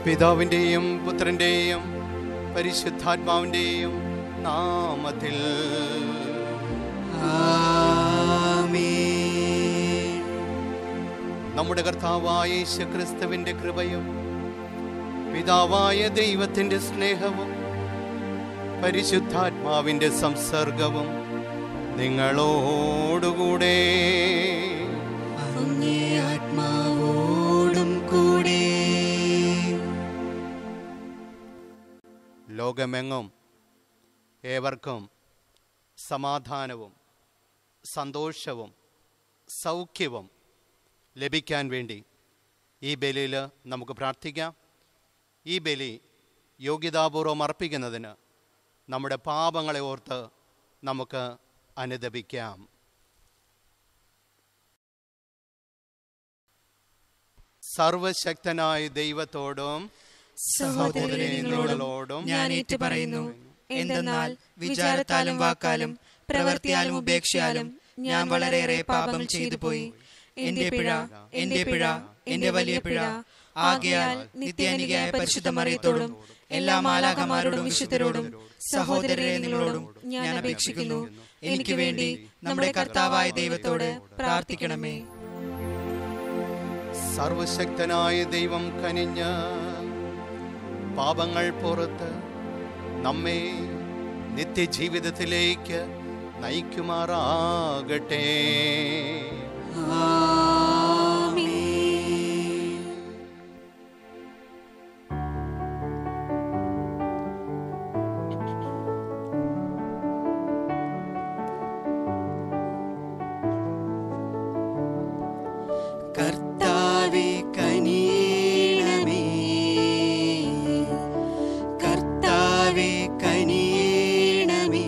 പിതാവിൻ്റെയും പുത്രൻ്റെയും പരിശുദ്ധാത്മാവിൻ്റെയും നാമത്തിൽ ആമേൻ. നമ്മുടെ കർത്താവായ യേശുക്രിസ്തുവിൻ്റെ കൃപയും പിതാവായ ദൈവത്തിൻ്റെ സ്നേഹവും പരിശുദ്ധാത്മാവിൻ്റെ സംസർഗവും നിങ്ങളോടുകൂടെ. അങ്ങേ ആത്മാവോടും കൂടെ. ലോകമെങ്ങും ഏവർക്കും സമാധാനവും സന്തോഷവും സൗഖ്യവും ലഭിക്കാൻ വേണ്ടി ഈ ബലിയിൽ നമുക്ക് പ്രാർത്ഥിക്കാം. ഈ ബലി യോഗ്യതാപൂർവം അർപ്പിക്കുന്നതിന് നമ്മുടെ പാപങ്ങളെ ഓർത്ത് നമുക്ക് അനുതപിക്കാം. സർവശക്തനായ ദൈവത്തോടും സഹോദരങ്ങളോടും ഞാൻ ഏറ്റുപറയുന്നു. എന്തെന്നാൽ വിചാരത്താലും വാക്കാലും പ്രവൃത്തിയാലും ഉപേക്ഷയാലും ഞാൻ വളരെയേറെ പാപം ചെയ്തു പോയി. എന്റെ പിഴ, എന്റെ പിഴ, എന്റെ വലിയ പിഴ. ആകയാൽ നിത്യാനികയായ പരിശുദ്ധ മറിയത്തോടും എല്ലാ മാലാഖമാരോടും വിശുദ്ധരോടും സഹോദരരെ നിങ്ങളോടും ഞാൻ അപേക്ഷിക്കുന്നു, എനിക്ക് വേണ്ടി നമ്മുടെ കർത്താവായ ദൈവത്തോട് പ്രാർത്ഥിക്കണമേ. സർവശക്തനായ ദൈവം കനിഞ്ഞ് പാപങ്ങൾ പുറത്ത് നമ്മെ നിത്യജീവിതത്തിലേക്ക് നയിക്കുമാറാകട്ടെ. കർത്താവേ കനിയണമേ, കർത്താവേ കനിയണമേ,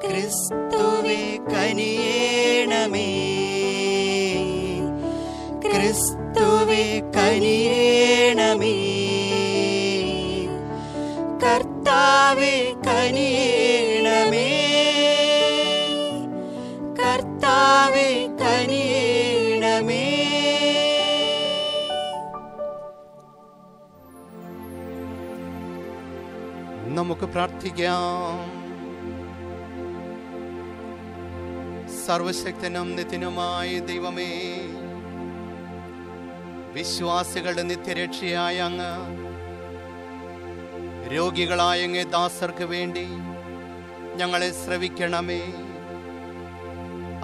ക്രിസ്തുവേ കനിയണമേ, ക്രിസ്തുവേ കനിയണമേ, കർത്താവേ കനിയണമേ, കർത്താവേ കനിയണമേ. നമുക്ക് പ്രാർത്ഥിക്കാം. സർവശക്തനും നിത്യനുമായ ദൈവമേ, വിശ്വാസികളുടെ നിത്യരക്ഷയായ അങ്ങ് രോഗികളായ അങ്ങേ ദാസർക്ക് വേണ്ടി ഞങ്ങളെ ശ്രവിക്കണമേ.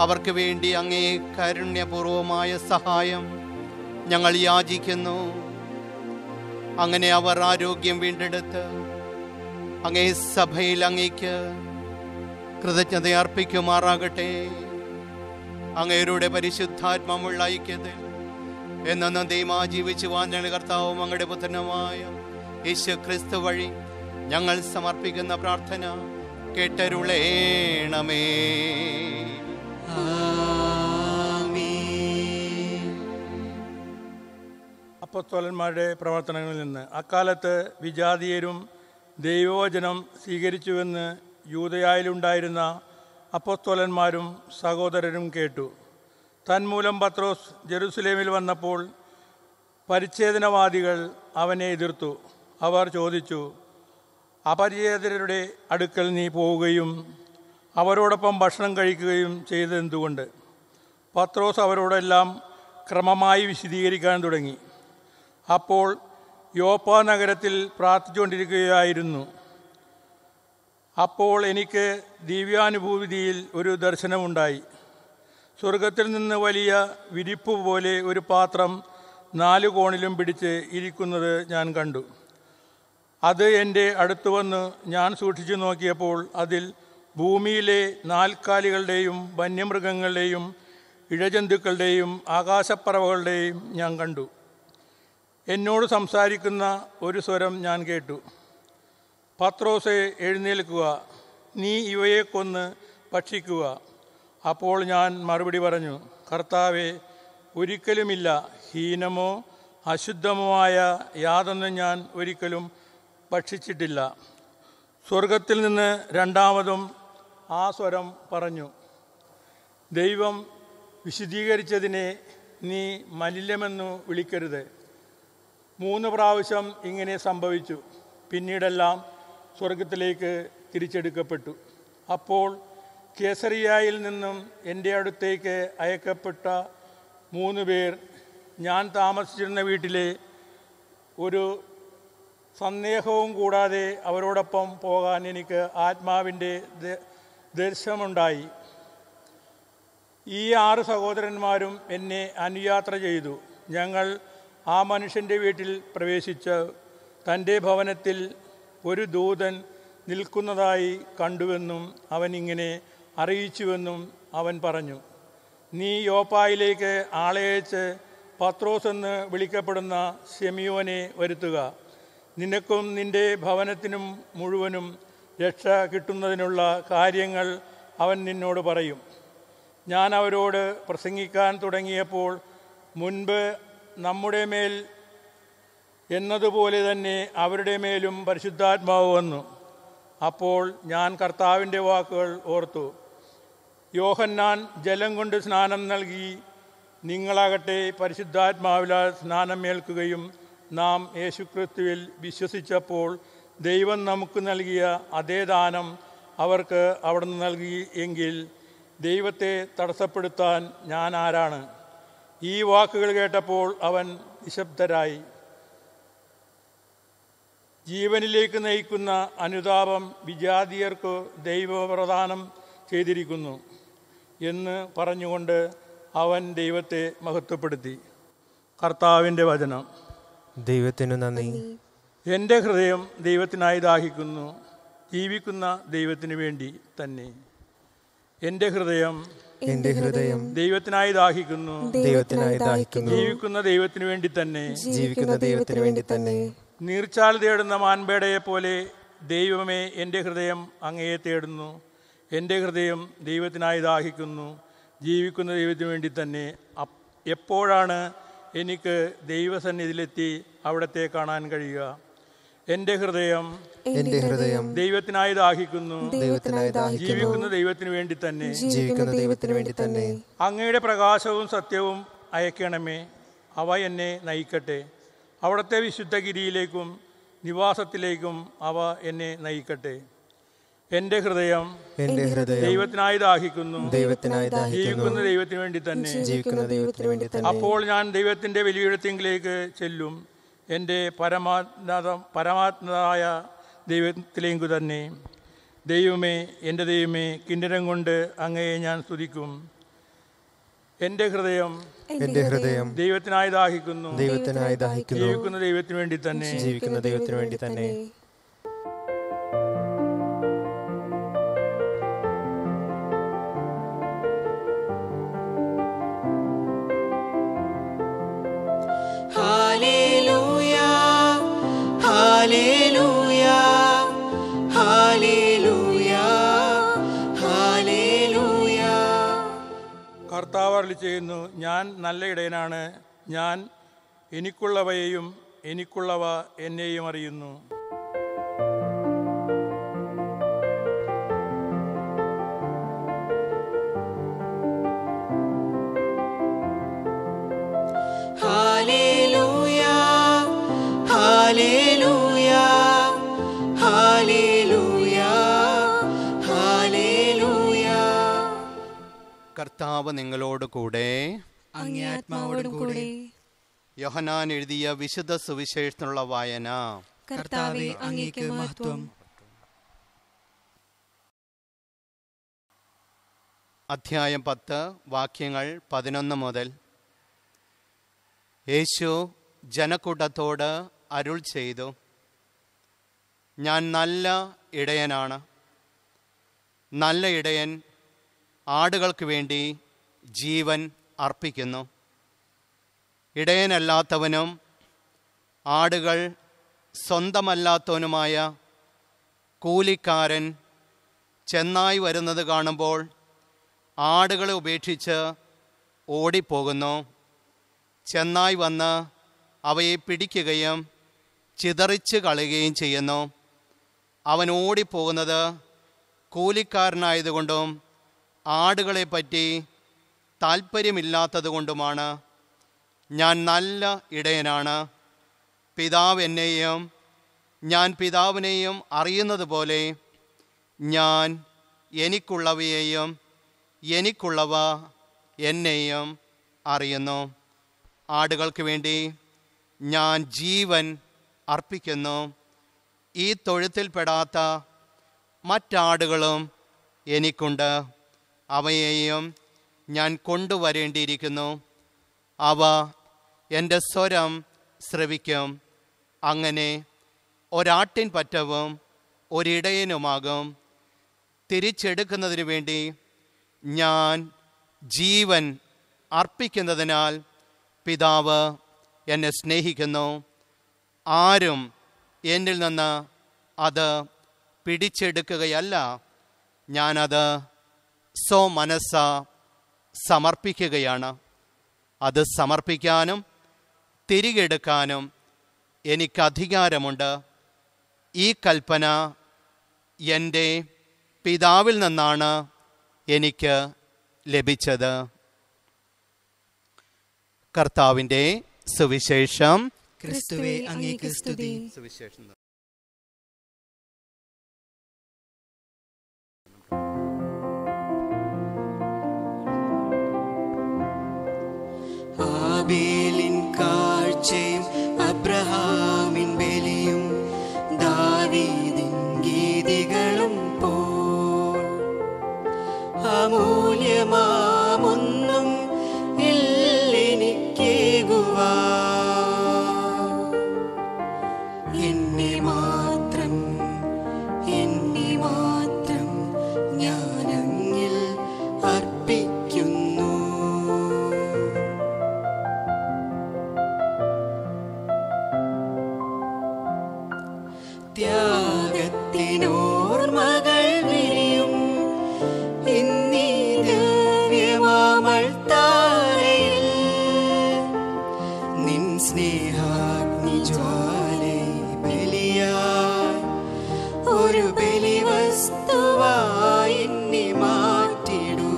അവർക്ക് വേണ്ടി അങ്ങേ കാരുണ്യപൂർവമായ സഹായം ഞങ്ങൾ യാചിക്കുന്നു. അങ്ങനെ അവർ ആരോഗ്യം വീണ്ടെടുത്ത് അങ്ങേ സഭയിൽ അങ്ങേക്ക് കൃതജ്ഞത അർപ്പിക്കുമാറാകട്ടെ. അങ്ങേരുടെ പരിശുദ്ധാത്മാവുള്ള ഐക്യത്തിൽ എന്നും ദൈവം ജീവിച്ചു വാഞ്ഞ കർത്താവും അങ്ങയുടെ പുത്രനുമായ യേശു ക്രിസ്തു വഴി ഞങ്ങൾ സമർപ്പിക്കുന്ന പ്രാർത്ഥന കേട്ടരുളേണമേ. അപ്പോസ്തലന്മാരുടെ പ്രവർത്തനങ്ങളിൽ നിന്ന് അക്കാലത്ത് വിജാതീയരും ദൈവവചനം സ്വീകരിച്ചുവെന്ന് യൂദയായിലുണ്ടായിരുന്ന അപ്പോസ്തലന്മാരും സഹോദരരും കേട്ടു. തന്മൂലം പത്രോസ് ജെറുസലേമിൽ വന്നപ്പോൾ പരിച്ഛേദനവാദികൾ അവനെ എതിർത്തു. അവർ ചോദിച്ചു, അപരിചിതരുടെ അടുക്കൽ നീ പോവുകയും അവരോടൊപ്പം ഭക്ഷണം കഴിക്കുകയും ചെയ്തതെന്തുകൊണ്ട്? പത്രോസ് അവരോടെല്ലാം ക്രമമായി വിശദീകരിക്കാൻ തുടങ്ങി. അപ്പോൾ യോപ്പ നഗരത്തിൽ പ്രാർത്ഥിച്ചുകൊണ്ടിരിക്കുകയായിരുന്നു. അപ്പോൾ എനിക്ക് ദിവ്യാനുഭൂതിയിൽ ഒരു ദർശനമുണ്ടായി. സ്വർഗത്തിൽ നിന്ന് വലിയ വിരിപ്പ് പോലെ ഒരു പാത്രം 4 കോണിലും പിടിച്ച് ഇരിക്കുന്നത് ഞാൻ കണ്ടു. അത് എൻ്റെ അടുത്ത് വന്ന് ഞാൻ സൂക്ഷിച്ചു നോക്കിയപ്പോൾ അതിൽ ഭൂമിയിലെ 4 കാലികളുടെയും വന്യമൃഗങ്ങളുടെയും ഇഴജന്തുക്കളുടെയും ആകാശപ്പറവകളുടെയും ഞാൻ കണ്ടു. എന്നോട് സംസാരിക്കുന്ന ഒരു സ്വരം ഞാൻ കേട്ടു, പത്രോസേ, എഴുന്നേൽക്കുക, നീ ഇവയെ കൊന്ന് ഭക്ഷിക്കുക. അപ്പോൾ ഞാൻ മറുപടി പറഞ്ഞു, കർത്താവേ, ഒരിക്കലുമില്ല. ഹീനമോ അശുദ്ധമോ ആയ യാതൊന്നും ഞാൻ ഒരിക്കലും ഭക്ഷിച്ചിട്ടില്ല. സ്വർഗത്തിൽ നിന്ന് രണ്ടാമതും ആ സ്വരം പറഞ്ഞു, ദൈവം വിശദീകരിച്ചതിനെ നീ മലിനമെന്നു വിളിക്കരുത്. 3 പ്രാവശ്യം ഇങ്ങനെ സംഭവിച്ചു. പിന്നീടെല്ലാം സ്വർഗത്തിലേക്ക് തിരിച്ചെടുക്കപ്പെട്ടു. അപ്പോൾ കേസറിയായിൽ നിന്നും എൻ്റെ അടുത്തേക്ക് അയക്കപ്പെട്ട 3 പേർ ഞാൻ താമസിച്ചിരുന്ന വീട്ടിലെ ഒരു സന്ദേഹവും കൂടാതെ അവരോടൊപ്പം പോകാൻ എനിക്ക് ആത്മാവിൻ്റെ ദർശനമുണ്ടായി. ഈ 6 സഹോദരന്മാരും എന്നെ അനുയാത്ര ചെയ്തു. ഞങ്ങൾ ആ മനുഷ്യൻ്റെ വീട്ടിൽ പ്രവേശിച്ച് തൻ്റെ ഭവനത്തിൽ ഒരു ദൂതൻ നിൽക്കുന്നതായി കണ്ടുവെന്നും അവൻ ഇങ്ങനെ അറിയിച്ചുവെന്നും അവൻ പറഞ്ഞു. നീ യോപ്പായിലേക്ക് ആളയച്ച് പത്രോസ് എന്ന് വിളിക്കപ്പെടുന്ന ശെമിയോനെ വരുത്തുക. നിനക്കും നിൻ്റെ ഭവനത്തിനും മുഴുവനും രക്ഷ കിട്ടുന്നതിനുള്ള കാര്യങ്ങൾ അവൻ നിന്നോട് പറയും. ഞാൻ അവരോട് പ്രസംഗിക്കാൻ തുടങ്ങിയപ്പോൾ മുൻപ് നമ്മുടെ മേൽ എന്നതുപോലെ തന്നെ അവരുടെ മേലും പരിശുദ്ധാത്മാവ് വന്നു. അപ്പോൾ ഞാൻ കർത്താവിൻ്റെ വാക്കുകൾ ഓർത്തു. യോഹന്നാൻ ജലം കൊണ്ട് സ്നാനം നൽകി, നിങ്ങളാകട്ടെ പരിശുദ്ധാത്മാവിലാൽ സ്നാനം ഏൽക്കുകയും നാം യേശുക്രിസ്തുവിൽ വിശ്വസിച്ചപ്പോൾ ദൈവം നമുക്ക് നൽകിയ അതേ ദാനം അവർക്ക് അവിടുന്ന് നൽകി എങ്കിൽ ദൈവത്തെ തടസ്സപ്പെടുത്താൻ ഞാൻ ആരാണ്? ഈ വാക്കുകൾ കേട്ടപ്പോൾ അവൻ നിശബ്ദരായി. ജീവനിലേക്ക് നയിക്കുന്ന അനുതാപം വിജാതീയർക്ക് ദൈവപ്രദാനം ചെയ്തിരിക്കുന്നു എന്ന് പറഞ്ഞുകൊണ്ട് അവൻ ദൈവത്തെ മഹത്വപ്പെടുത്തി. കർത്താവിൻ്റെ വചനം. ദൈവത്തിനു നന്ദി. എൻ്റെ ഹൃദയം ദൈവത്തിനായി ദാഹിക്കുന്നു, ജീവിക്കുന്ന ദൈവത്തിനു വേണ്ടി തന്നെ. എൻ്റെ ഹൃദയം ദൈവത്തിനായി ദാഹിക്കുന്നു, ജീവിക്കുന്ന ദൈവത്തിനു വേണ്ടി തന്നെ. നീർച്ചാൽ തേടുന്ന മാൻപേടയെ പോലെ ദൈവമേ, എൻ്റെ ഹൃദയം അങ്ങയെ തേടുന്നു. എൻ്റെ ഹൃദയം ദൈവത്തിനായി ദാഹിക്കുന്നു, ജീവിക്കുന്ന ദൈവത്തിനു വേണ്ടി തന്നെ. എപ്പോഴാണ് എനിക്ക് ദൈവസന്നിധിയിലെത്തി അവിടത്തെ കാണാൻ കഴിയുക? എൻ്റെ ഹൃദയം ദൈവത്തിനായി ദാഹിക്കുന്നു, ജീവിക്കുന്ന ദൈവത്തിനു വേണ്ടി തന്നെ. അങ്ങയുടെ പ്രകാശവും സത്യവും അയക്കണമേ, അവ എന്നെ നയിക്കട്ടെ. അവിടുത്തെ വിശുദ്ധഗിരിയിലേക്കും നിവാസത്തിലേക്കും അവ എന്നെ നയിക്കട്ടെ. എൻ്റെ ഹൃദയം ദൈവത്തിനായി ദാഹിക്കുന്നു, ജീവിക്കുന്ന ദൈവത്തിനു വേണ്ടി തന്നെ. അപ്പോൾ ഞാൻ ദൈവത്തിൻ്റെ ബലിപീഠത്തിലേക്ക് ചെല്ലും, എൻ്റെ പരമാത്മനായ ദൈവത്തിലേക്ക് തന്നെ. ദൈവമേ, എൻ്റെ ദൈവമേ, കിന്നരം കൊണ്ട് അങ്ങയെ ഞാൻ സ്തുതിക്കും. എൻ്റെ ഹൃദയം ദൈവത്തിനായി ദാഹിക്കുന്നു, ജീവിക്കുന്ന ദൈവത്തിനു വേണ്ടി തന്നെ. കർത്താവ് അരുളിച്ചെയ്യുന്നു, ഞാൻ നല്ല ഇടയനാണ്. ഞാൻ എനിക്കുള്ളവയെയും എനിക്കുള്ളവ എന്നെയും അറിയുന്നു. കർത്താവ് നിങ്ങളോട് കൂടെ, അങ്ങേ ആത്മാവോടും കൂടെ. യോഹന്നാൻ എഴുതിയ വിശുദ്ധ സുവിശേഷത്തിനുള്ള വായന. കർത്താവേ, അങ്ങേക്ക് മഹത്വം. അധ്യായം 10 വാക്യങ്ങൾ 11 മുതൽ. യേശു ജനക്കൂട്ടത്തോട് അരുൾ ചെയ്തു, ഞാൻ നല്ല ഇടയനാണ്. നല്ല ഇടയൻ ആടുകൾക്ക് വേണ്ടി ജീവൻ അർപ്പിക്കുന്നു. ഇടയനല്ലാത്തവനും ആടുകൾ സ്വന്തമല്ലാത്തവനുമായ കൂലിക്കാരൻ ചെന്നായി വരുന്നത് കാണുമ്പോൾ ആടുകളെ ഉപേക്ഷിച്ച് ഓടിപ്പോകുന്നു. ചെന്നായി വന്ന് അവയെ പിടിക്കുകയും ചിതറിച്ച് കളയുകയും ചെയ്യുന്നു. അവൻ ഓടിപ്പോകുന്നത് കൂലിക്കാരനായതുകൊണ്ടും ആടുകളെപ്പറ്റി താൽപ്പര്യമില്ലാത്തത് കൊണ്ടുമാണ്. ഞാൻ നല്ല ഇടയനാണ്. പിതാവ് എന്നെയും ഞാൻ പിതാവിനെയും അറിയുന്നത് പോലെ ഞാൻ എനിക്കുള്ളവയെയും എനിക്കുള്ളവ എന്നെയും അറിയുന്നു. ആടുകൾക്ക് വേണ്ടി ഞാൻ ജീവൻ അർപ്പിക്കുന്നു. ഈ തൊഴുത്തിൽപ്പെടാത്ത മറ്റാടുകളും എനിക്കുണ്ട്. അവയെയും ഞാൻ കൊണ്ടുവരേണ്ടിയിരിക്കുന്നു. അവ എൻ്റെ സ്വരം ശ്രവിക്കും. അങ്ങനെ ഒരാട്ടിൻ പറ്റവും ഒരിടയനുമാകും. തിരിച്ചെടുക്കുന്നതിന് വേണ്ടി ഞാൻ ജീവൻ അർപ്പിക്കുന്നതിനാൽ പിതാവ് എന്നെ സ്നേഹിക്കുന്നു. ആരും എന്നിൽ നിന്ന് അത് പിടിച്ചെടുക്കുകയല്ല, ഞാനത് സ്വമനസ്സ സമർപ്പിക്കുകയാണ്. അത് സമർപ്പിക്കാനും തിരികെ എടുക്കാനും എനിക്ക് അധികാരമുണ്ട്. ഈ കൽപ്പന എൻ്റെ പിതാവിൽ നിന്നാണ് എനിക്ക് ലഭിച്ചത്. കർത്താവിൻ്റെ സുവിശേഷം. ക്രിസ്തുവേ, അങ്ങേക്ക് സ്തുതി. സുവിശേഷം ആബേലിൻ കാഴ്ചയും അബ്രഹാമിൻ ബലിയും ദാവീദിൻ ഗീതികളും പോൽ അമൂല്യമാമൊന്നും ഇല്ലെനിക്കേകുവാ. എന്നെ മാത്രം ഞാനങ്ങിൽ അർപ്പിക്കുന്നു. ത്യാഗത്തിനോർമകൾ വിരിയും എന്നീ ദിവ്യമാമൾത്താരയിൽ നിൻ സ്നേഹാഗ്നിജ്വാലൈ ബലിയായി ഒരു ബലിവസ്തുവായി എന്നെ മാറ്റിടൂ.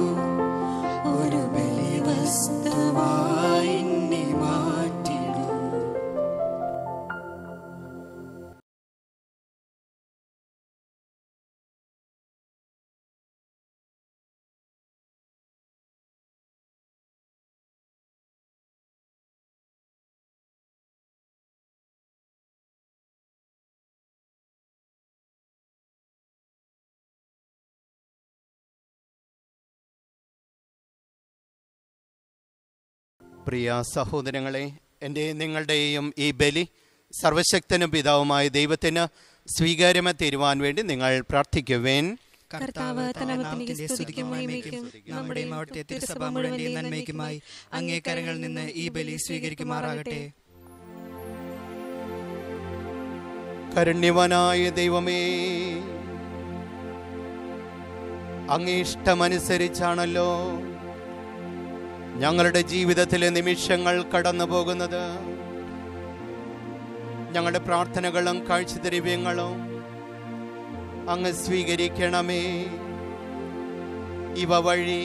ഒരു ബലിവസ്തുവായി എന്നെ മാറ്റിടൂ. പ്രിയ സഹോദരങ്ങളെ, എൻ്റെ നിങ്ങളുടെയും ഈ ബലി സർവശക്തനും പിതാവുമായ ദൈവത്തിന് സ്വീകാര്യമായി തീരുവാൻ വേണ്ടി നിങ്ങൾ പ്രാർത്ഥിക്കുവേൻ. കർത്താവ് തന്റെ നാമത്തിന്റെ സ്തുതിക്കും മഹിമയ്ക്കും നമ്മുടെയും അവിടുത്തെ തിരുസഭ മുഴുവന്റെയും നന്മയ്ക്കുമായി അങ്ങേ കരങ്ങളിൽ നിന്ന് ഈ ബലി സ്വീകരിക്കുമാറാകട്ടെ. കാരുണ്യവാനായ ദൈവമേ, അങ്ങേ ഇഷ്ടമനുസരിച്ചാണല്ലോ ഞങ്ങളുടെ ജീവിതത്തിലെ നിമിഷങ്ങൾ കടന്നു പോകുന്നത്. ഞങ്ങളുടെ പ്രാർത്ഥനകളും കാഴ്ചദ്രവ്യങ്ങളും അങ്ങ് സ്വീകരിക്കണമേ. ഇവ വഴി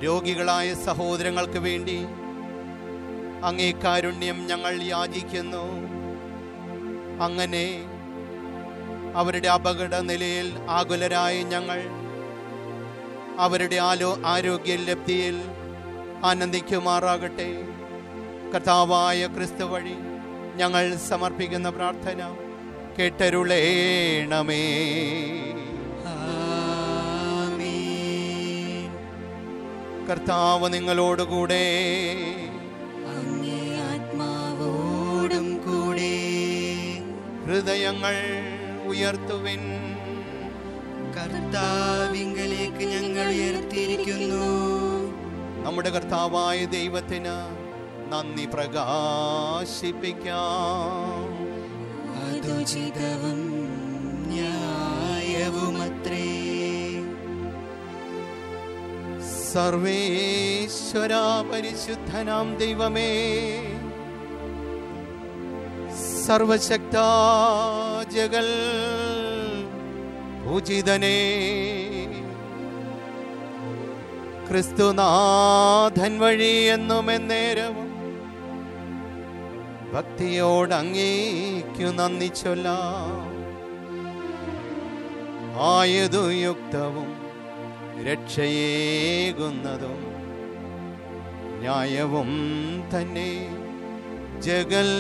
രോഗികളായ സഹോദരങ്ങൾക്ക് വേണ്ടി അങ്ങേ കാരുണ്യം ഞങ്ങൾ യാചിക്കുന്നു. അങ്ങനെ അവരുടെ അപകട നിലയിൽ ആകുലരായ ഞങ്ങൾ അവരുടെ ആരോഗ്യ ലബ്ധിയിൽ ആനന്ദിക്കുമാറാകട്ടെ. കർത്താവായ ക്രിസ്തു വഴി ഞങ്ങൾ സമർപ്പിക്കുന്ന പ്രാർത്ഥന കേട്ടരുളേണമേ. ആമേൻ. കർത്താവ് നിങ്ങളോടുകൂടെ, അങ്ങേ ആത്മാവോടും കൂടെ. ഹൃദയങ്ങൾ ഉയർത്തുവിൻ. കർത്താവിങ്കലേക്ക് ഞങ്ങൾ ഉയർത്തിയിരിക്കുന്നു. നമ്മുടെ കർത്താവായ ദൈവത്തിന് നന്ദി പ്രകാശിപ്പിക്കാം. അതുചിതവും ന്യായവുമത്രേ. സർവേശ്വര പരിശുദ്ധനാം ദൈവമേ, സർവശക്ത ജഗൽ പൂജിതനേ, ക്രിസ്തുനാഥൻ വഴി എന്നും എന്നേരവും ഭക്തിയോടങ്ങേക്കു നന്ദി ചൊല്ലാം. ആയതു യുക്തവും രക്ഷയേകുന്നതും ന്യായവും തന്നെ ജഗൽ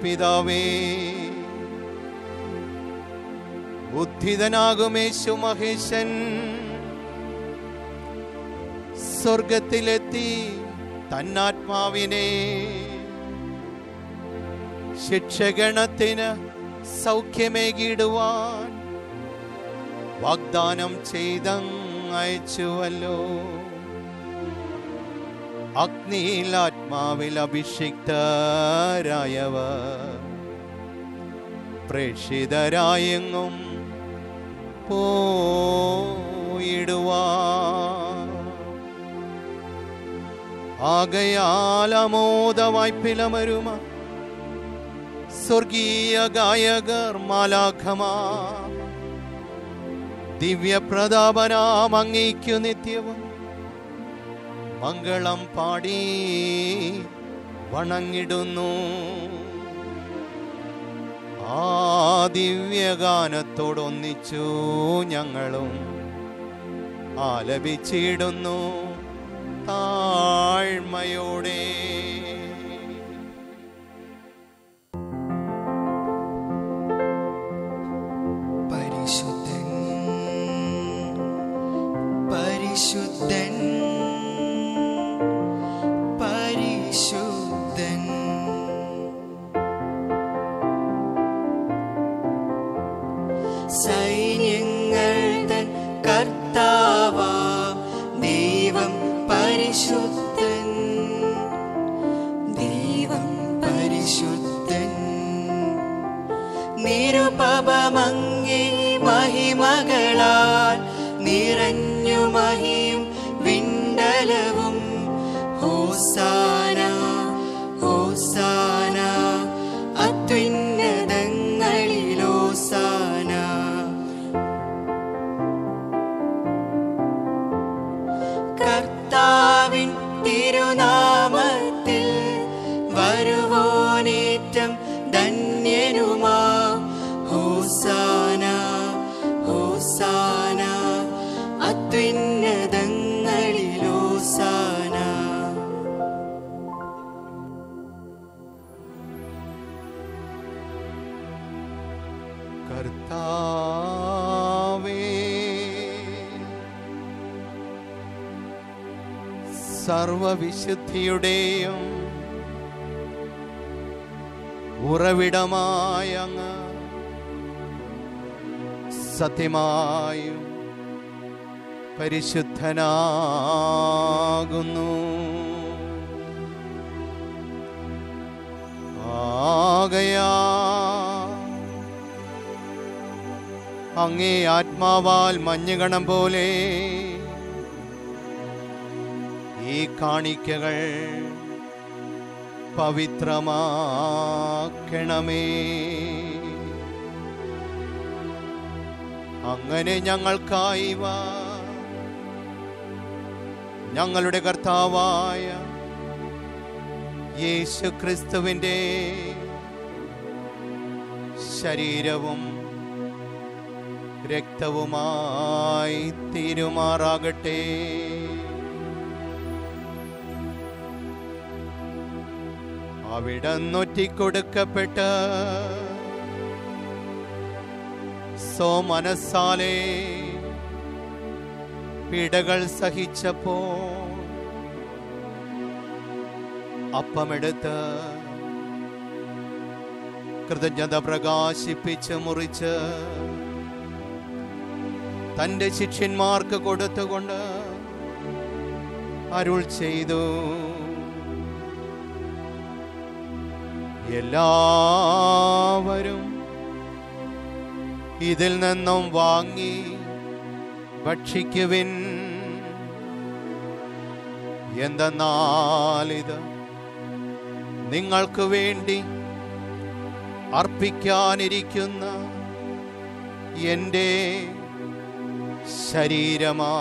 പിതാവേ. ഉദ്ധിതനാകുമേശു മഹേശൻ സ്വർഗത്തിലെത്തി തന്നാത്മാവിനെ ശിക്ഷഗണത്തിന് സൗഖ്യമേകിടുവാൻ വാഗ്ദാനം ചെയ്തയച്ചുവല്ലോ. അഗ്നിയിൽ ആത്മാവിൽ അഭിഷിക്തരായവർ പ്രേക്ഷിതരായെങ്ങും പോയിടുവാൻ. ആകയാൽ അമോദവായ്പിലമരുമ സ്വർഗീയ ഗായകർ മാലാഖമാർ ദിവ്യപ്രതാപനാം അങ്ങേക്കു നിത്യവും മംഗളം പാടി വണങ്ങിടുന്നു. ആ ദിവ്യഗാനത്തോടൊന്നിച്ചു ഞങ്ങളും ആലപിച്ചിടുന്നു താഴ്മയോടെ. പരിശുദ്ധൻ പരിശുദ്ധൻ പരിശുദ്ധൻ സൈന്യങ്ങൾ തൻ കർത്താവാം ദൈവം പരിശുദ്ധൻ. ദൈവം പരിശുദ്ധൻ. നിരുപമങ്ങേ മഹിമകളാൽ നിറഞ്ഞു മഹിയും വിണ്ടലവും. ഹോസാന ഹോസാന അത്യുന്നതങ്ങളിൽ ഹോസാന. കർത്താവിൻ തിരുനാമത്തിൽ വരുവോനേറ്റം ധന്യനുമാ. ഹോസാന ഹോസാന അത്യുന്നതങ്ങളിൽ ഹോസാന. കർത്താവേ, സർവവിശുദ്ധിയുടെയും ഉറവിടമായ അങ്ങ് സത്യമായും പരിശുദ്ധനാകുന്നു. ആകയാൽ അങ്ങേ ആത്മാവാൽ മഞ്ഞുകണം പോലെ ഈ കാണിക്കകൾ പവിത്രമാക്കണമേ. അങ്ങനെ ഞങ്ങൾക്കായി ഞങ്ങളുടെ കർത്താവായ യേശു ക്രിസ്തുവിൻ്റെ ശരീരവും രക്തവുമായി തീരുമാറാകട്ടെ. അവിടുന്ന് ഒറ്റിക്കൊടുക്കപ്പെട്ട് മനസ്സാലെ പീഡകൾ സഹിച്ചപ്പോൾ അപ്പമെടുത്ത് കൃതജ്ഞത പ്രകാശിപ്പിച്ച് മുറിച്ച് തൻ്റെ ശിഷ്യന്മാർക്ക് കൊടുത്തുകൊണ്ട് അരുൾ ചെയ്തു, എല്ലാവരും ഇതിൽ നിന്നും വാങ്ങി ഭക്ഷിക്കുവിൻ. എന്തെന്നാൽ ഇത് നിങ്ങൾക്ക് വേണ്ടി അർപ്പിക്കാനിരിക്കുന്ന എൻ്റെ ശരീരമാകുന്നു.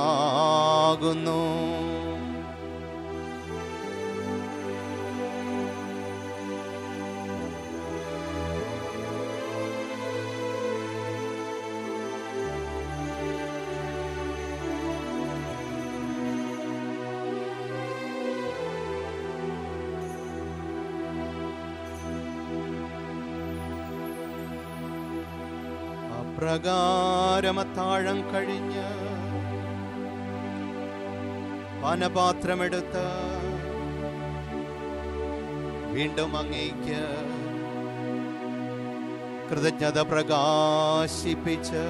പ്രകാരമത്താഴം കഴിഞ്ഞ് പാനപാത്രമെടുത്ത് വീണ്ടും അങ്ങേക്ക് കൃതജ്ഞത പ്രകാശിപ്പിച്ച്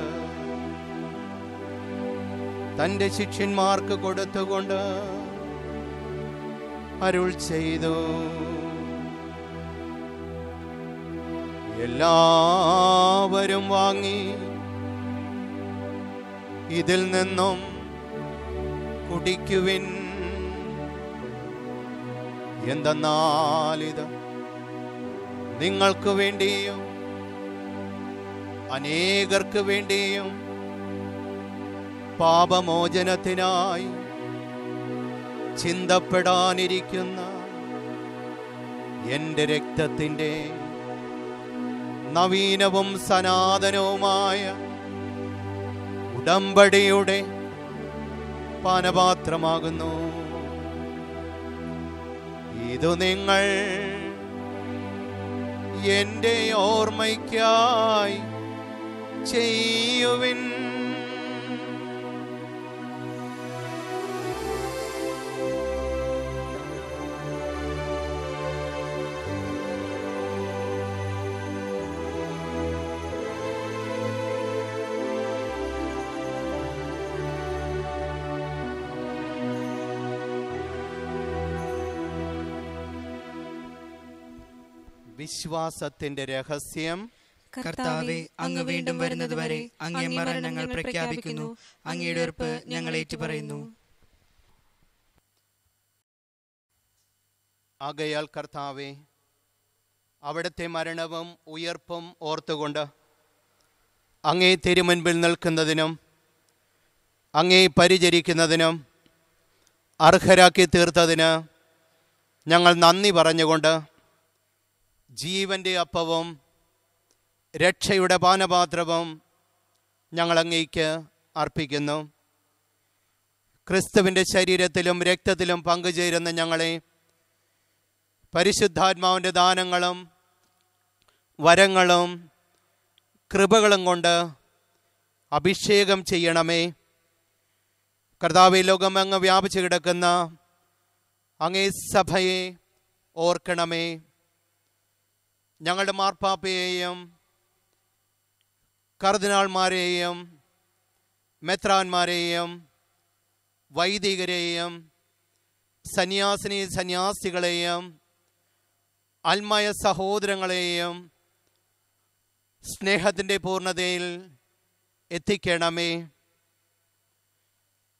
തന്റെ ശിഷ്യന്മാർക്ക് കൊടുത്തുകൊണ്ട് അരുൾ ചെയ്തു, എല്ലാവരും വാങ്ങി ഇതിൽ നിന്നും കുടിക്കുവിൻ. എന്തെന്നാൽ ഇത് നിങ്ങൾക്ക് വേണ്ടിയും അനേകർക്ക് വേണ്ടിയും പാപമോചനത്തിനായി ചിന്തപ്പെടാനിരിക്കുന്ന എൻ്റെ രക്തത്തിൻ്റെ നവീനവും സനാതനവുമായ ഉടമ്പടിയുടെ പാനപാത്രമാകുന്നു. ഇതു നിങ്ങൾ എൻ്റെ ഓർമ്മയ്ക്കായി ചെയ്യുവിൻ. വിശ്വാസത്തിന്റെ രഹസ്യം. കർത്താവേ, അങ്ങ് വീണ്ടും വരുന്നതുവരെ അങ്ങേ മരണങ്ങൾ പ്രഖ്യാപിക്കുന്നു, അങ്ങയുടെ ഉറപ്പ് ഞങ്ങൾ ഏറ്റുപറയുന്നു. ആകയാൽ കർത്താവേ, അവിടുത്തെ മരണവും ഉയർപ്പും ഓർത്തുകൊണ്ട് അങ്ങേ തിരുമുൻപിൽ നിൽക്കുന്നതിനും അങ്ങേ പരിചരിക്കുന്നതിനും അർഹരാക്കി തീർത്തതിന് ഞങ്ങൾ നന്ദി പറഞ്ഞുകൊണ്ട് ജീവൻ്റെ അപ്പവും രക്ഷയുടെ പാനപാത്രവും ഞങ്ങൾ അങ്ങേക്ക് അർപ്പിക്കുന്നു. ക്രിസ്തുവിൻ്റെ ശരീരത്തിലും രക്തത്തിലും പങ്കുചേരുന്ന ഞങ്ങളെ പരിശുദ്ധാത്മാവിൻ്റെ ദാനങ്ങളും വരങ്ങളും കൃപകളും കൊണ്ട് അഭിഷേകം ചെയ്യണമേ. കർത്താവേ, ലോകം അങ്ങ് വ്യാപിച്ചു കിടക്കുന്ന അങ്ങേ സഭയെ ഓർക്കണമേ. ഞങ്ങളുടെ മാർപ്പാപ്പയെയും കർദിനാൾമാരെയും മെത്രാന്മാരെയും വൈദികരെയും സന്യാസികളെയും ആത്മീയ സഹോദരങ്ങളെയും സ്നേഹത്തിൻ്റെ പൂർണ്ണതയിൽ എത്തിക്കണമേ.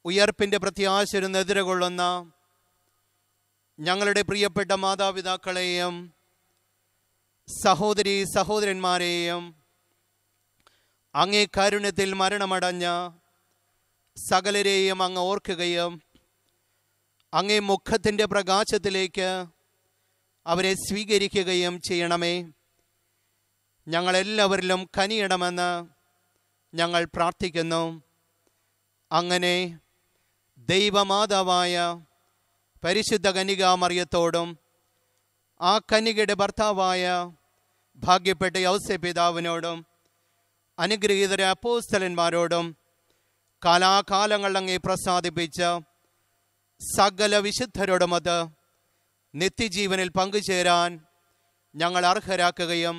ഉയർപ്പിൻ്റെ പ്രത്യാശയിൽ എതിരുകൊള്ളുന്ന ഞങ്ങളുടെ പ്രിയപ്പെട്ട മാതാപിതാക്കളെയും സഹോദരന്മാരെയും അങ്ങേ കാരുണ്യത്തിൽ മരണമടഞ്ഞ സകലരെയും അങ്ങ് ഓർക്കുകയും അങ്ങേ മുഖത്തിൻ്റെ പ്രകാശത്തിലേക്ക് അവരെ സ്വീകരിക്കുകയും ചെയ്യണമേ. ഞങ്ങളെല്ലാവരിലും കനിയണമെന്ന് ഞങ്ങൾ പ്രാർത്ഥിക്കുന്നു. അങ്ങനെ ദൈവമാതാവായ പരിശുദ്ധ കന്യകാമറിയത്തോടും ആ കന്യകയുടെ ഭർത്താവായ ഭാഗ്യപ്പെട്ട യൗസേപ്പ് പിതാവിനോടും അനുഗ്രഹീതരായ അപ്പോസ്തലന്മാരോടും കാലാകാലങ്ങൾ അങ്ങേ പ്രസാദിപ്പിച്ച സകല വിശുദ്ധരോടുമത് നിത്യജീവനിൽ പങ്കുചേരാൻ ഞങ്ങൾ അർഹരാക്കുകയും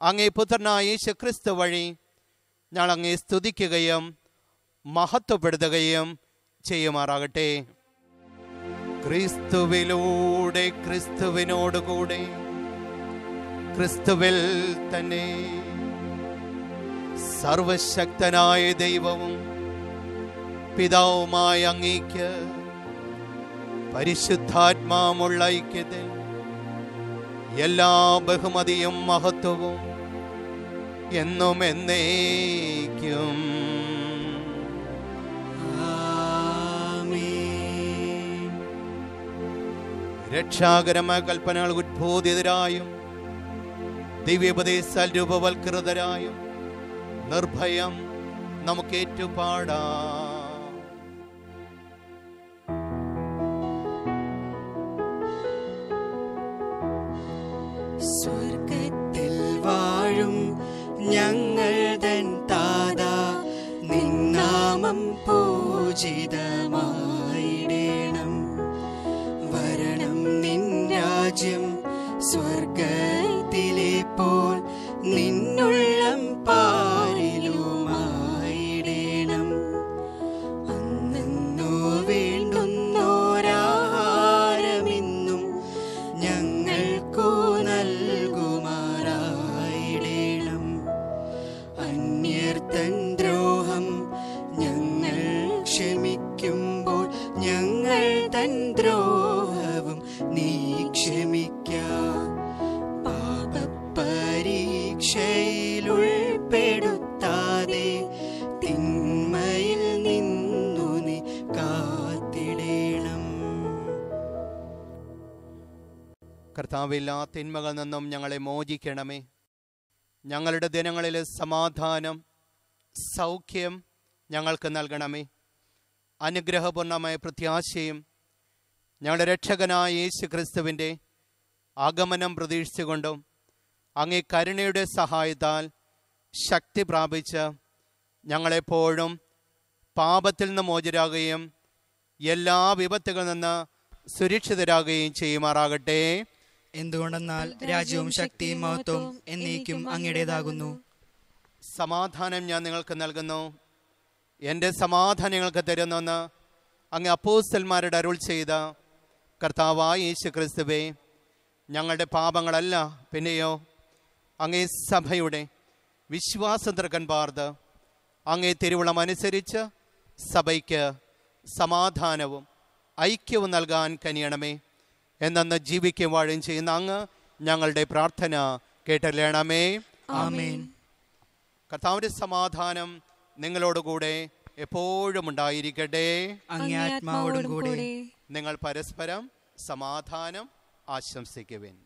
അങ്ങേ പുത്രനായ യേശുക്രിസ്തു വഴി ഞങ്ങൾ അങ്ങേ സ്തുതിക്കുകയും മഹത്വപ്പെടുത്തുകയും ചെയ്യുമാറാകട്ടെ. ക്രിസ്തുവിലൂടെ ക്രിസ്തുവിനോടുകൂടെ ക്രിസ്തുവിൽ തന്നെ സർവശക്തനായ ദൈവവും പിതാവുമായ അങ്ങേക്ക് പരിശുദ്ധാത്മാവുമുള്ള ഐക്യത്തിൽ എല്ലാ ബഹുമതിയും മഹത്വവും എന്നും എന്നേക്കും. രക്ഷാകരമായ കൽപ്പനകൾ ഉദ്ബോധിതരായും ദിവ്യോപദേശാൽ രൂപവൽകൃതരായും നിർഭയം നമുക്ക് ഏറ്റുപാടാം. സ്വർഗത്തിൽ വാഴും ഞങ്ങൾ തൻ പൂജിതമായിടേണം. വരണം നിൻ രാജ്യം സ്വർഗത്തിലെ പോൽ നിന്നുള്ളം പാരിലുമായിടേണം. അന്നു വേണ്ടുന്നോരാഹാരമെന്നും ഞങ്ങൾക്കു നൽകുമാറായിടേണം. അന്യർ തൻ ദ്രോഹം ഞങ്ങൾ ക്ഷമിക്കുമ്പോൾ ഞങ്ങൾ തൻ ദ്രോഹവും നീ ക്ഷമിക്ക. പാപപരീക്ഷയിൽ ഉൾപ്പെടുത്താതെ തിന്മയിൽ നിന്നു നീ കാത്തിടേണം. കർത്താവില്ലാ തിന്മകളിൽ നിന്നും ഞങ്ങളെ മോചിക്കണമേ. ഞങ്ങളുടെ ദിനങ്ങളിൽ സമാധാനം സൗഖ്യം ഞങ്ങൾക്ക് നൽകണമേ. അനുഗ്രഹപൂർണമായ പ്രത്യാശയും ഞങ്ങളുടെ രക്ഷകനായ യേശു ക്രിസ്തുവിൻ്റെ ആഗമനം പ്രതീക്ഷിച്ചുകൊണ്ടും അങ്ങേ കരുണയുടെ സഹായത്താൽ ശക്തി പ്രാപിച്ച് ഞങ്ങളെപ്പോഴും പാപത്തിൽ നിന്ന് മോചിതരാകുകയും എല്ലാ വിപത്തുകളിൽ നിന്ന് സുരക്ഷിതരാകുകയും ചെയ്യുമാറാകട്ടെ. എന്തുകൊണ്ടെന്നാൽ രാജ്യവും ശക്തിയും മഹത്വവും എന്നേക്കും അങ്ങയുടേതാകുന്നു. സമാധാനം ഞാൻ നിങ്ങൾക്ക് നൽകുന്നു, എൻ്റെ സമാധാനം നിങ്ങൾക്ക് തരുന്നുവെന്ന് അങ്ങ് അപ്പോസ്തലന്മാരുടെ അരുൾ ചെയ്ത കർത്താവായ യേശു ക്രിസ്തുവേ, ഞങ്ങളുടെ പാപങ്ങളല്ല പിന്നെയോ അങ്ങേ സഭയുടെ വിശ്വാസം തൃക്കൻ പാർത്ത് അങ്ങേ തിരുവുളം അനുസരിച്ച് സഭയ്ക്ക് സമാധാനവും ഐക്യവും നൽകാൻ കനിയണമേ. എന്നു ജീവിക്കുകയും വാഴുകയും ചെയ്യുന്ന അങ്ങ് ഞങ്ങളുടെ പ്രാർത്ഥന കേട്ടല്ലേണമേ. ആമേൻ. കർത്താവിൻ്റെ സമാധാനം നിങ്ങളോടുകൂടെ എപ്പോഴും ഉണ്ടായിരിക്കട്ടെ. അങ്ങേ ആത്മാവോടും കൂടെ. നിങ്ങൾ പരസ്പരം സമാധാനം ആശംസിക്കുവിൻ.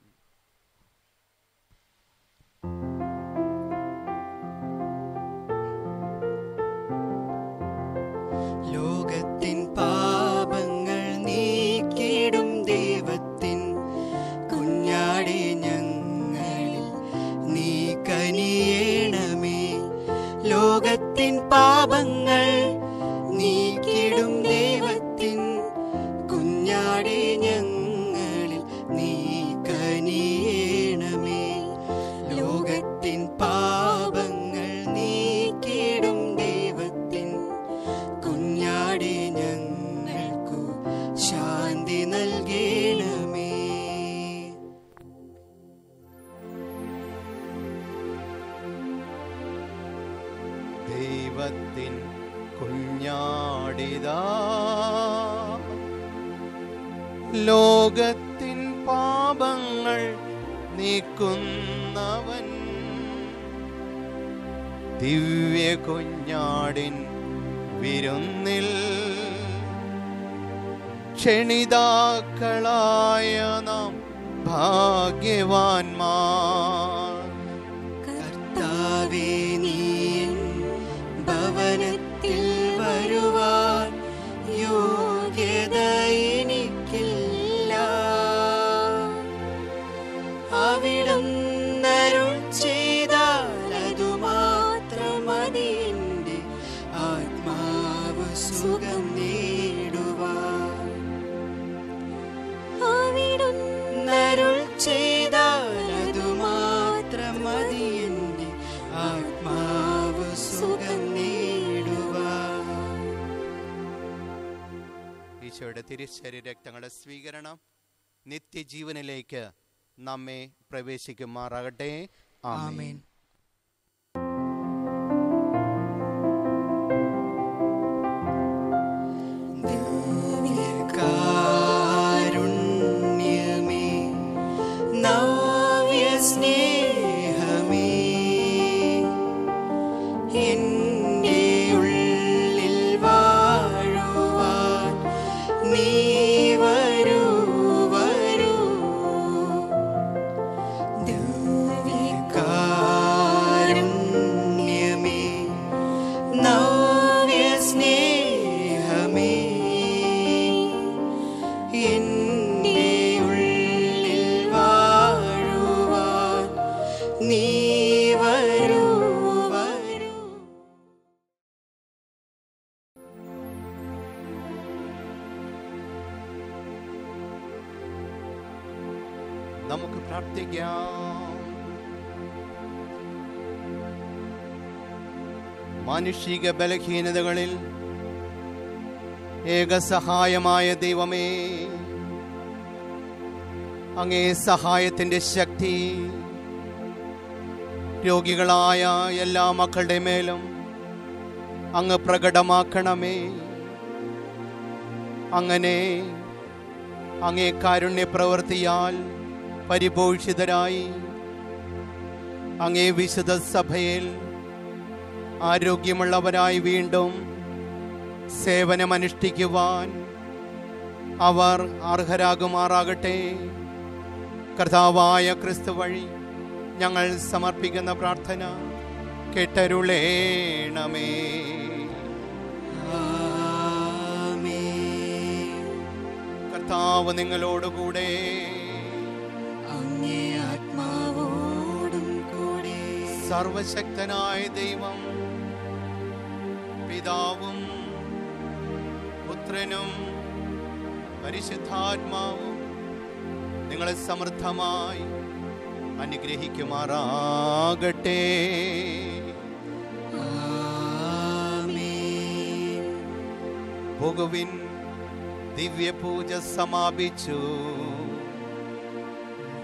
ലോകത്തിൻ പാപങ്ങൾ നീക്കിടും ദൈവത്തിൻ കുഞ്ഞാടെ ഞങ്ങളിൽ നീ കനിയേണമേ. ലോകത്തിൻ പാപങ്ങൾ നീക്കിടും ദൈവത്തിൻ കുഞ്ഞാടെ ഞങ്ങളിൽ നീ കനിയേണമേ. ലോകത്തിൻ പാപങ്ങൾ നീക്കിടും ദൈവത്തിൻ കുഞ്ഞാടെ ഞങ്ങൾക്കു ശാന്തി നൽകേണമേ. ദൈവത്തിൻ കുഞ്ഞാടിതാ ലോകത്തിൻ പാപങ്ങൾ നീക്കുന്നവൻ. ദിവ്യ കുഞ്ഞാടിൻ വിരുന്നിൽ ക്ഷണിതാക്കളായ നാം ഭാഗ്യവാന്മാർ. കർത്താവേ, നീ എൻ ഭവനത്തിൽ വരുവാൻ യോഗ്യത എനിക്കില്ല. അവിടുന്ന് അരുൾ ചെയ്താൽ അതുമാത്രം മതി എൻ്റെ ആത്മാവ് സുഖം നേടുവാൻ. അവിടുന്ന് അരുൾ ചെയ്താൽ അതുമാത്രം മതി എൻ്റെ ആത്മാവ് സുഖം നേടുവാൻ. ഈശോയുടെ തിരുശരീര രക്തങ്ങളുടെ സ്വീകരണം നിത്യജീവനിലേക്ക് നമ്മെ പ്രവേശിക്കുമാറാകട്ടെ. ആമേൻ. ദിവ്യകാരുണ്യമേ, നവ്യസ്നേഹമേ, എൻ്റെ ഉള്ളിൽ വാഴുവാൻ നീ വരൂ വരൂ. ദിവ്യകാരുണ്യമേ, നവ്യസ്നേഹമേ, എൻ്റെ ഉള്ളിൽ വാഴുവാൻ നീ വരൂ വരൂ. പ്രാർത്ഥിക്കാം. മാനുഷിക ബലഹീനതകളിൽ ഏകസഹായമായ ദൈവമേ, അങ്ങേ സഹായത്തിൻ്റെ ശക്തി രോഗികളായ എല്ലാ മക്കളുടെ മേലും അങ്ങ് പ്രകടമാക്കണമേ. അങ്ങനെ അങ്ങേ കാരുണ്യ പ്രവൃത്തിയാൽ പരിപോഷിതരായി അങ്ങേ വിശുദ്ധ സഭയിൽ ആരോഗ്യമുള്ളവരായി വീണ്ടും സേവനമനുഷ്ഠിക്കുവാൻ അവർ അർഹരാകുമാറാകട്ടെ. കർത്താവായ ക്രിസ്തു വഴി ഞങ്ങൾ സമർപ്പിക്കുന്ന പ്രാർത്ഥന കേട്ടരുളേണമേ. കർത്താവ് നിങ്ങളോടുകൂടെ, അങ്ങേ ആത്മാവോടും കൂടെ. സർവശക്തനായ ദൈവം പിതാവും പുത്രനും പരിശുദ്ധാത്മാവും നിങ്ങളെ സമൃദ്ധമായി അനുഗ്രഹിക്കുമാറാകട്ടെ. പോകുവിൻ, ദിവ്യപൂജ സമാപിച്ചു.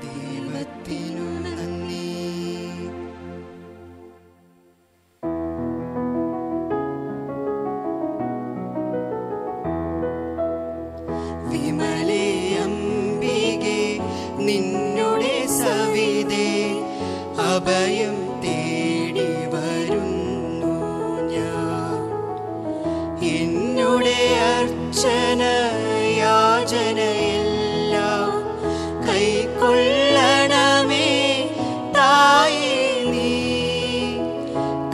ദൈവത്തിനു നന്ദി. വിമലേ അംബികേ, നിന്നുടെ സവിതേ അഭയം തേടി വരുന്നു ഞാൻ. എന്നുടെ അർച്ചന യാചനയെല്ലാം കൈക്കൊള്ളണമേ തായേ നീ.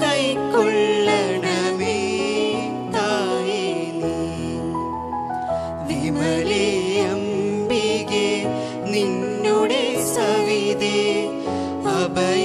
കൈക്കൊള്ളണമേ തായേ നീ. വിമലേ അംബികേ, നിന്നുടെ സവിതേ അഭയം